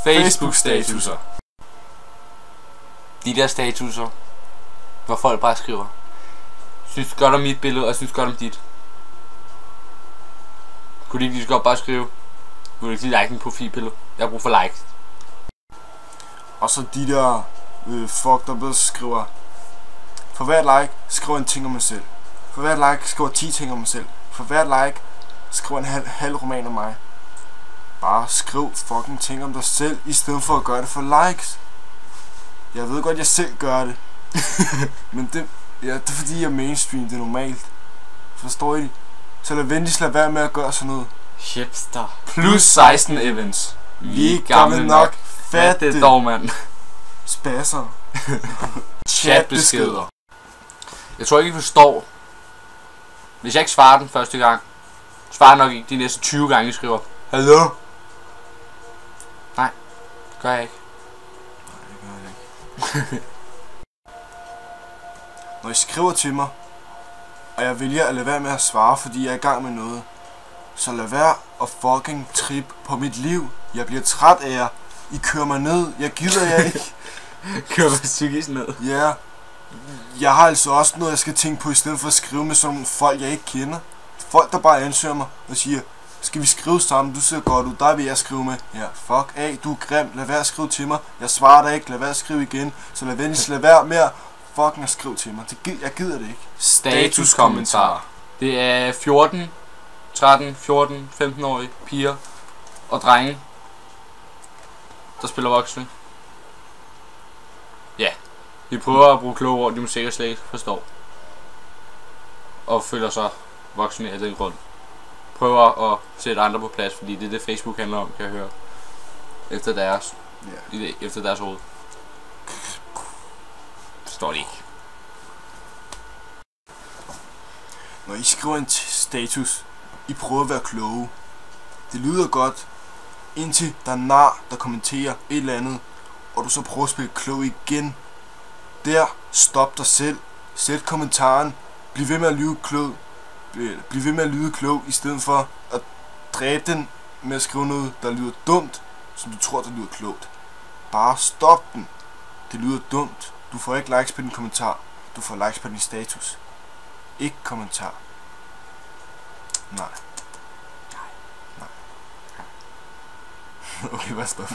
Facebook-statuser. De der statuser, hvor folk bare skriver: synes godt om mit billede, og synes godt om dit. Kunne de ikke lige så godt bare skrive: vil du ikke lige like min profilbillede? Jeg har brug for likes. Og så de der fuck der skriver: for hvert like skriver en ting om mig selv. For hvert like skriver 10 ting om mig selv. For hvert like skriver en halv roman om mig. Bare skriv fucking ting om dig selv, i stedet for at gøre det for likes. Jeg ved godt, jeg selv gør det. Men det er fordi jeg er mainstream, det er normalt. Forstår I det? Så lad være med at gøre sådan noget. Hipster. Plus 16 events. Vi er gamle nok. Fat det dog, mand. Spasser. Chatbeskeder. Jeg tror ikke, I forstår. Hvis jeg ikke svarer den første gang, svarer nok ikke de næste 20 gange, I skriver: hallo? Nej, det gør jeg ikke. Nej, det gør jeg ikke. Når I skriver til mig, og jeg vælger at lade være med at svare, fordi jeg er i gang med noget, så lad være at fucking trip på mit liv. Jeg bliver træt af jer. I kører mig ned. Jeg gider jer ikke. Kører mig psykisk ned? Ja. Jeg har altså også noget, jeg skal tænke på, i stedet for at skrive med sådan nogle folk, jeg ikke kender. Folk, der bare ansøger mig og siger: skal vi skrive sammen? Du ser godt ud. Der vil jeg skrive med. Ja, fuck af. Du er grim. Lad være at skrive til mig. Jeg svarer dig ikke. Lad være at skrive igen. Så lad være med at fucking at skrive til mig. Jeg gider det ikke. Statuskommentar. Det er 14, 13, 14, 15-årige piger og drenge, der spiller voksne. Ja, vi prøver at bruge kloge ord, de må sikkert slet ikke forstår. Og føler sig voksne af den grund. Prøver at sætte andre på plads, fordi det er det Facebook handler om, kan jeg høre. Efter deres hoved. Forstår det ikke. Når I skriver en status, I prøver at være kloge. Det lyder godt, indtil der er nar, der kommenterer et eller andet, og du så prøver at spille klog igen. Der, stop dig selv. Sæt kommentaren. Bliv ved med at lyde klog. Bliv ved med at lyde klog, i stedet for at dræbe den med at skrive noget, der lyder dumt, som du tror, der lyder klogt. Bare stop den. Det lyder dumt. Du får ikke likes på din kommentar. Du får likes på din status. Ikke kommentar. Nej. Nej. Okay, bare stop.